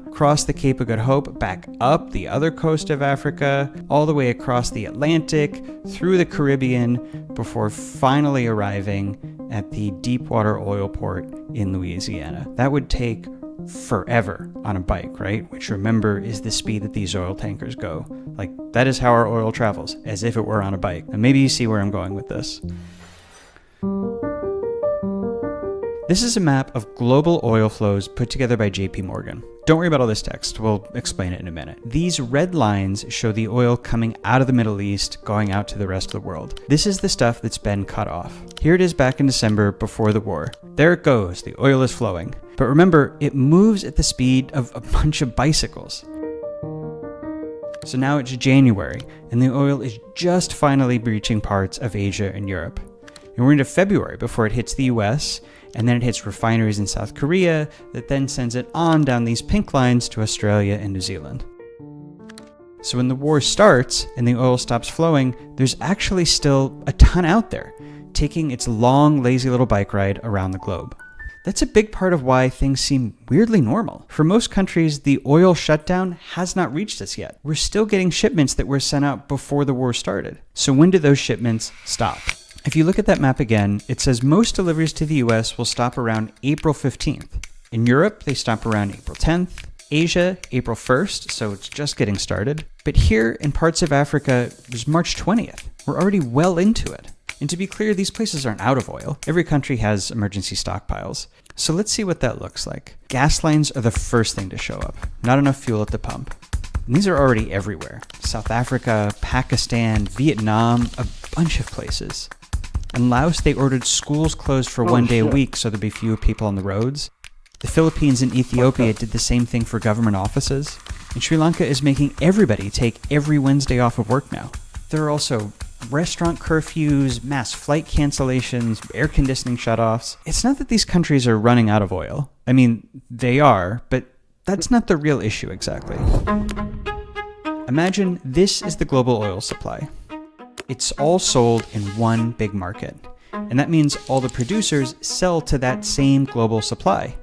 across the Cape of Good Hope, back up the other coast of Africa, all the way across the Atlantic, through the Caribbean, before finally arriving at the deepwater oil port in Louisiana. That would take forever on a bike, right? Which, remember, is the speed that these oil tankers go. Like, that is how our oil travels, as if it were on a bike. And maybe you see where I'm going with this. This is a map of global oil flows put together by JP Morgan. Don't worry about all this text, we'll explain it in a minute. These red lines show the oil coming out of the Middle East, going out to the rest of the world. This is the stuff that's been cut off. Here it is back in December before the war. There it goes, the oil is flowing. But remember, it moves at the speed of a bunch of bicycles. So now it's January, and the oil is just finally reaching parts of Asia and Europe. And we're into February before it hits the US, and then it hits refineries in South Korea that then sends it on down these pink lines to Australia and New Zealand. So when the war starts and the oil stops flowing, there's actually still a ton out there, taking its long, lazy little bike ride around the globe. That's a big part of why things seem weirdly normal. For most countries, the oil shutdown has not reached us yet. We're still getting shipments that were sent out before the war started. So when do those shipments stop? If you look at that map again, it says most deliveries to the US will stop around April 15th. In Europe, they stop around April 10th. Asia, April 1st, so it's just getting started. But here in parts of Africa, there's March 20th. We're already well into it. And to be clear, these places aren't out of oil. Every country has emergency stockpiles. So let's see what that looks like. Gas lines are the first thing to show up. Not enough fuel at the pump. And these are already everywhere. South Africa, Pakistan, Vietnam, a bunch of places. In Laos, they ordered schools closed for 1 day a week so there'd be fewer people on the roads. The Philippines and Ethiopia did the same thing for government offices. And Sri Lanka is making everybody take every Wednesday off of work now. There are also restaurant curfews, mass flight cancellations, air conditioning shutoffs. It's not that these countries are running out of oil. I mean, they are, but that's not the real issue exactly. Imagine this is the global oil supply. It's all sold in one big market. And that means all the producers sell to that same global supply.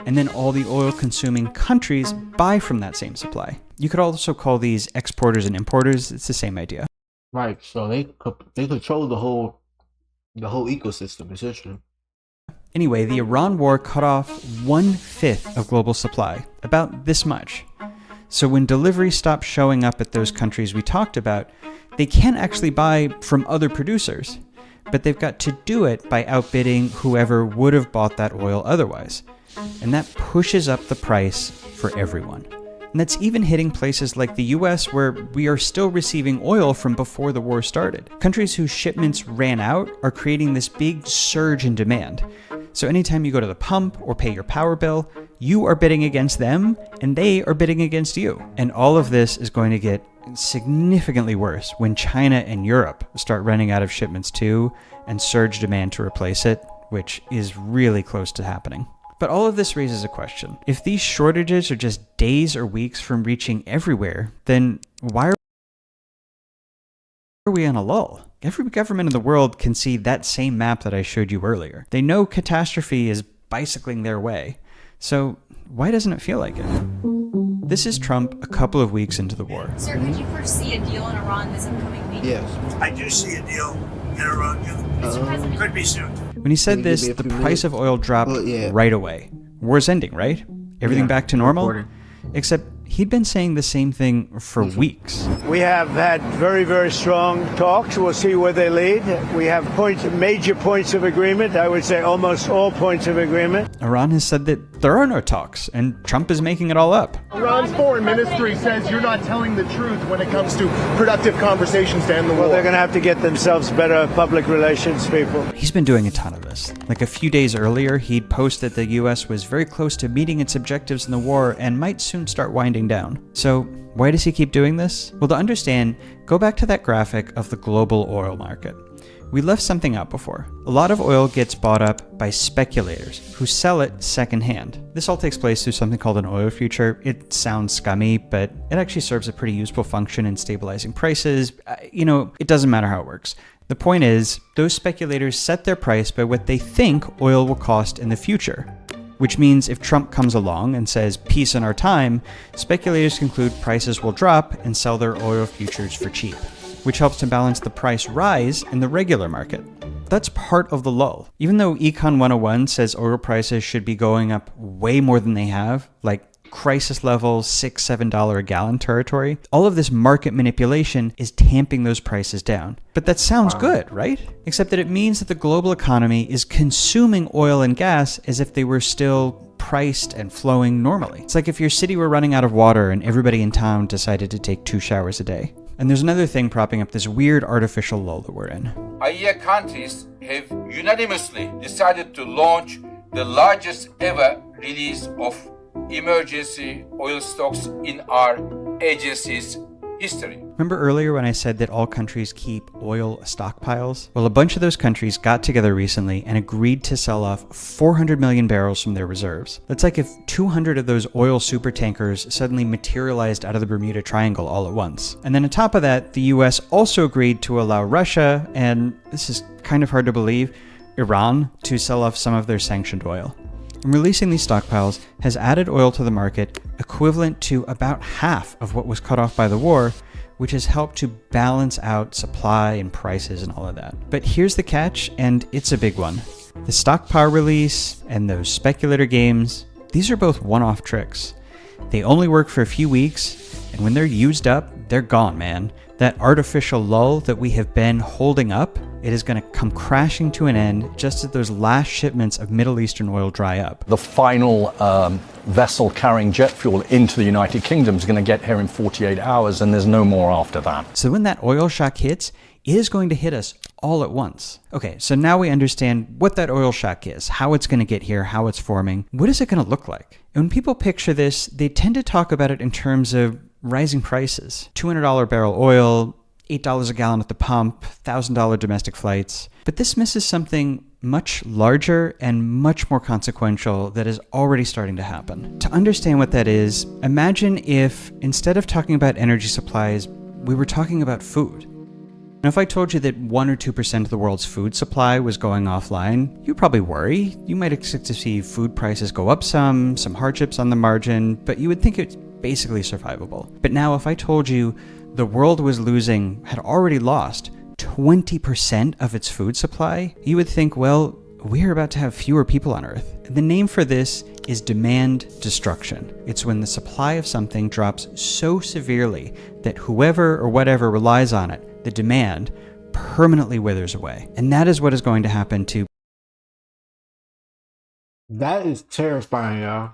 And then all the oil-consuming countries buy from that same supply. You could also call these exporters and importers. It's the same idea. Right, so they control the whole ecosystem, essentially. Anyway, the Iran war cut off 1/5 of global supply, about this much. So when deliveries stop showing up at those countries we talked about, they can't actually buy from other producers. But they've got to do it by outbidding whoever would have bought that oil otherwise. And that pushes up the price for everyone. And that's even hitting places like the US, where we are still receiving oil from before the war started. Countries whose shipments ran out are creating this big surge in demand. So anytime you go to the pump or pay your power bill, you are bidding against them and they are bidding against you. And all of this is going to get significantly worse when China and Europe start running out of shipments too and surge demand to replace it, which is really close to happening. But all of this raises a question. If these shortages are just days or weeks from reaching everywhere, then why are we on a lull? Every government in the world can see that same map that I showed you earlier. They know catastrophe is bicycling their way. So why doesn't it feel like it? This is Trump a couple of weeks into the war. Sir, could you foresee a deal in Iran this upcoming week? Yes. I do see a deal in Iran. Could be soon. When he said this, the price of oil dropped right away. War's ending, right? Everything back to normal? Except he'd been saying the same thing for weeks. We have had very, very strong talks. We'll see where they lead. We have major points of agreement. I would say almost all points of agreement. Iran has said that there are no talks, and Trump is making it all up. Iran's foreign ministry says you're not telling the truth when it comes to productive conversations to end the war. Well, they're going to have to get themselves better public relations people. He's been doing a ton of this. Like a few days earlier, he'd post that the US was very close to meeting its objectives in the war and might soon start winding down. So why does he keep doing this? Well, to understand, go back to that graphic of the global oil market. We left something out before. A lot of oil gets bought up by speculators who sell it secondhand. This all takes place through something called an oil future. It sounds scummy, but it actually serves a pretty useful function in stabilizing prices. It doesn't matter how it works. The point is, those speculators set their price by what they think oil will cost in the future. Which means if Trump comes along and says, peace in our time, speculators conclude prices will drop and sell their oil futures for cheap, which helps to balance the price rise in the regular market. That's part of the lull. Even though Econ 101 says oil prices should be going up way more than they have, like crisis level $6-7 a gallon territory, all of this market manipulation is tamping those prices down. But that sounds good, right? Except that it means that the global economy is consuming oil and gas as if they were still priced and flowing normally. It's like if your city were running out of water and everybody in town decided to take 2 showers a day. And there's another thing propping up this weird artificial lull that we're in. IEA countries have unanimously decided to launch the largest ever release of emergency oil stocks in our agency's history. Remember earlier when I said that all countries keep oil stockpiles? Well, a bunch of those countries got together recently and agreed to sell off 400 million barrels from their reserves. That's like if 200 of those oil supertankers suddenly materialized out of the Bermuda Triangle all at once. And then on top of that, the US also agreed to allow Russia, and this is kind of hard to believe, Iran, to sell off some of their sanctioned oil. And releasing these stockpiles has added oil to the market equivalent to about half of what was cut off by the war, which has helped to balance out supply and prices and all of that. But here's the catch, and it's a big one. The stockpile release and those speculator games, these are both one-off tricks. They only work for a few weeks, and when they're used up, they're gone, man. That artificial lull that we have been holding up, it is going to come crashing to an end just as those last shipments of Middle Eastern oil dry up. The final vessel carrying jet fuel into the United Kingdom is going to get here in 48 hours, and there's no more after that. So when that oil shock hits, it is going to hit us all at once. Okay, so now we understand what that oil shock is, how it's going to get here, how it's forming. What is it going to look like? And when people picture this, they tend to talk about it in terms of rising prices. $200 barrel oil, $8 a gallon at the pump, $1,000 domestic flights. But this misses something much larger and much more consequential that is already starting to happen. To understand what that is, imagine if instead of talking about energy supplies, we were talking about food. Now, if I told you that 1 or 2% of the world's food supply was going offline, you'd probably worry. You might expect to see food prices go up some hardships on the margin, but you would think it's basically survivable. But now if I told you the world had already lost 20% of its food supply, you would think, well, we're about to have fewer people on Earth. The name for this is demand destruction. It's when the supply of something drops so severely that whoever or whatever relies on it, the demand, permanently withers away. And that is what is going to happen to... That is terrifying, y'all.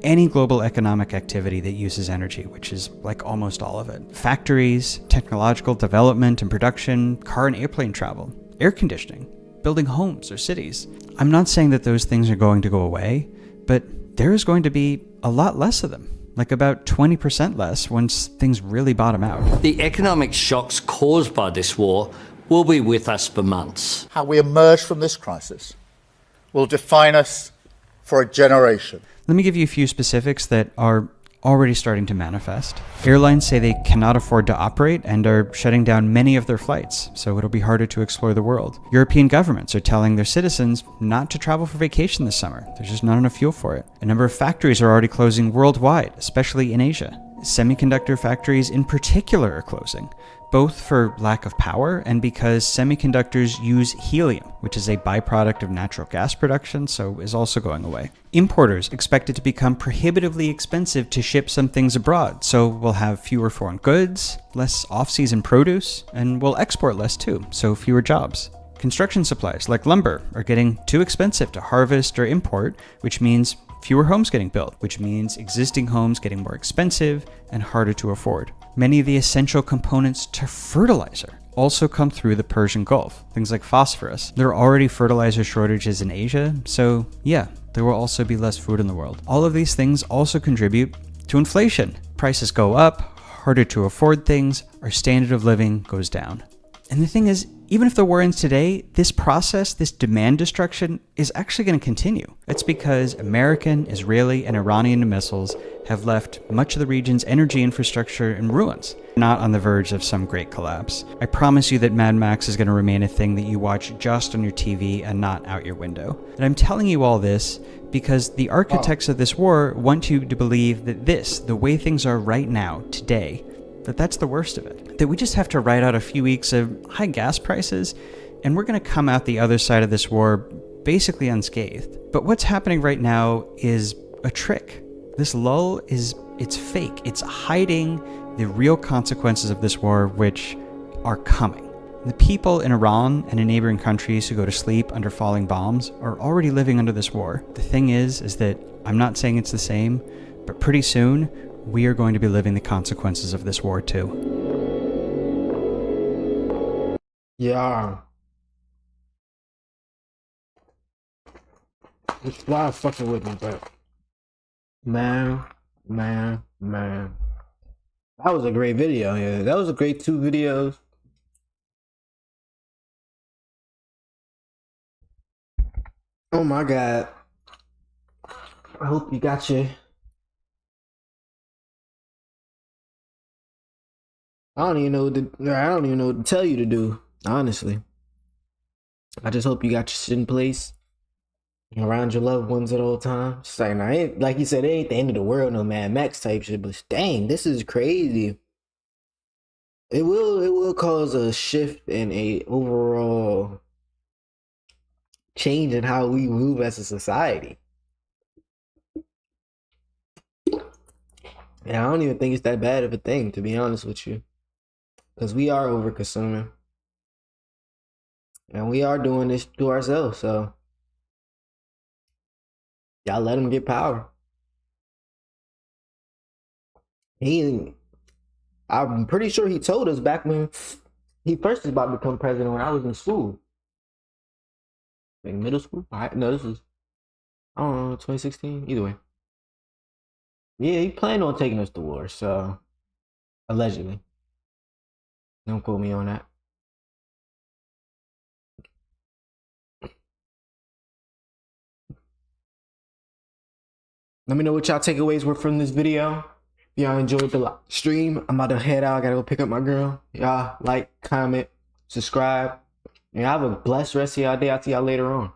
Any global economic activity that uses energy, which is like almost all of it. Factories, technological development and production, car and airplane travel, air conditioning, building homes or cities. I'm not saying that those things are going to go away, but there is going to be a lot less of them. Like about 20% less once things really bottom out. The economic shocks caused by this war will be with us for months. How we emerge from this crisis will define us for a generation. Let me give you a few specifics that are already starting to manifest. Airlines say they cannot afford to operate and are shutting down many of their flights, so it'll be harder to explore the world. European governments are telling their citizens not to travel for vacation this summer. There's just not enough fuel for it. A number of factories are already closing worldwide, especially in Asia. Semiconductor factories in particular are closing, both for lack of power and because semiconductors use helium, which is a byproduct of natural gas production, so is also going away. Importers expect it to become prohibitively expensive to ship some things abroad, so we'll have fewer foreign goods, less off-season produce, and we'll export less too, so fewer jobs. Construction supplies like lumber are getting too expensive to harvest or import, which means fewer homes getting built, which means existing homes getting more expensive and harder to afford. Many of the essential components to fertilizer also come through the Persian Gulf, things like phosphorus. There are already fertilizer shortages in Asia, so yeah, there will also be less food in the world. All of these things also contribute to inflation. Prices go up, harder to afford things, our standard of living goes down. And the thing is, even if the war ends today, this process, this demand destruction, is actually going to continue. That's because American, Israeli, and Iranian missiles have left much of the region's energy infrastructure in ruins, not on the verge of some great collapse. I promise you that Mad Max is going to remain a thing that you watch just on your TV and not out your window. And I'm telling you all this because the architects of this war want you to believe that this, the way things are right now, today, that's the worst of it. That we just have to ride out a few weeks of high gas prices, and we're going to come out the other side of this war basically unscathed. But what's happening right now is a trick. This lull it's fake. It's hiding the real consequences of this war, which are coming. The people in Iran and in neighboring countries who go to sleep under falling bombs are already living under this war. The thing is that I'm not saying it's the same, but pretty soon, we are going to be living the consequences of this war too. Yeah. This fly fucking with me, but man, Man. That was a great video. Yeah, that was a great 2 videos. Oh my God. I hope you got your... I don't even know what to tell you to do, honestly. I just hope you got your shit in place. Around your loved ones at all times. It's like, now, like you said, it ain't the end of the world, no Mad Max type shit, but dang, this is crazy. It will cause a shift in a overall change in how we move as a society. And I don't even think it's that bad of a thing, to be honest with you. Because we are over consuming. And we are doing this to ourselves, so y'all let him get power. I'm pretty sure he told us back when he first was about to become president when I was in school. Like middle school? No, this was, I don't know, 2016? Either way. Yeah, he planned on taking us to war, so allegedly. Don't quote me on that. Let me know what y'all takeaways were from this video. If y'all enjoyed the stream, I'm about to head out. I gotta go pick up my girl. Y'all like, comment, subscribe. And have a blessed rest of y'all day. I'll see y'all later on.